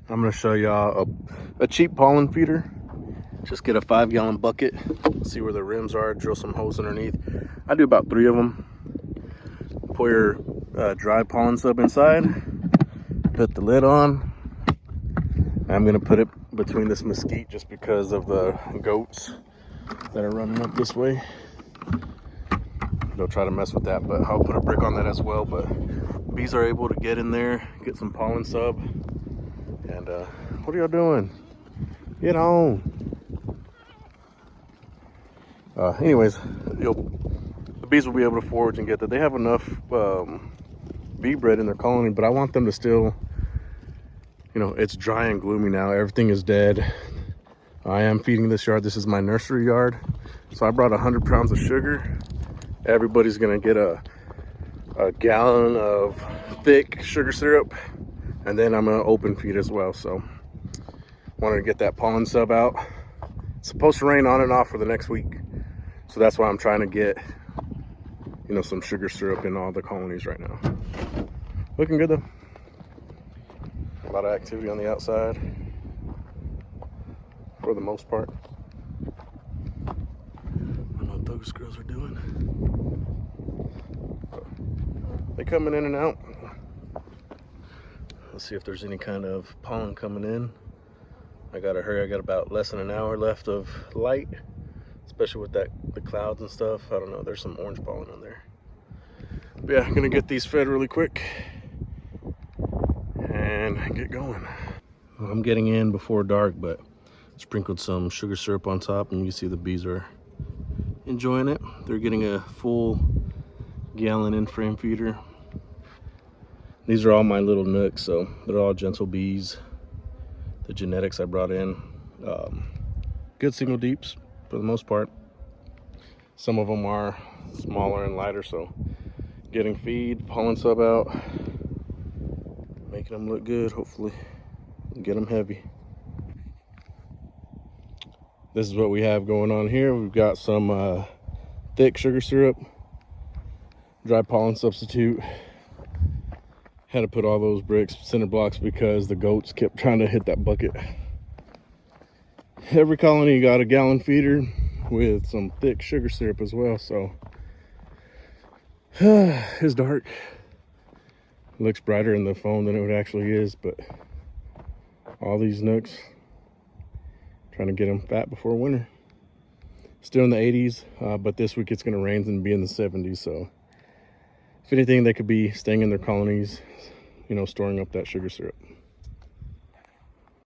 I'm gonna show y'all a cheap pollen feeder. Just get a 5-gallon bucket, see where the rims are, drill some holes underneath. I do about 3 of them. Pour your dry pollen sub inside, put the lid on. I'm gonna put it between this mesquite just because of the goats that are running up this way. They'll try to mess with that, but I'll put a brick on that as well. But bees are able to get in there, get some pollen sub. And what are y'all doing? Get on. Anyways, the bees will be able to forage and get that. They have enough bee bread in their colony, but I want them to still, you know, it's dry and gloomy now. Everything is dead. I am feeding this yard. This is my nursery yard. So I brought 100 pounds of sugar. Everybody's gonna get a gallon of thick sugar syrup, and then I'm gonna open feed as well. So wanted to get that pollen sub out. It's supposed to rain on and off for the next week. So that's why I'm trying to get, you know, some sugar syrup in all the colonies right now. Looking good though. A lot of activity on the outside for the most part. I don't know what those girls are doing. They coming in and out. Let's see if there's any kind of pollen coming in. I gotta hurry. I got about less than an hour left of light, especially with the clouds and stuff. I don't know, there's some orange pollen in there. But yeah, I'm gonna get these fed really quick and get going. I'm getting in before dark, but sprinkled some sugar syrup on top, and you can see the bees are enjoying it. They're getting a full gallon in frame feeder. These are all my little nooks, so they're all gentle bees. The genetics I brought in, good single deeps for the most part. Some of them are smaller and lighter, so getting feed, pollen sub out, making them look good, hopefully get them heavy. This is what we have going on here. We've got some thick sugar syrup, dry pollen substitute. Had to put all those bricks, cinder blocks, because the goats kept trying to hit that bucket. Every colony got a gallon feeder with some thick sugar syrup as well. So it's dark. It looks brighter in the phone than it actually is, but all these nooks, trying to get them fat before winter. Still in the 80s, but this week it's going to rain and be in the 70s. So if anything, they could be staying in their colonies, you know, storing up that sugar syrup.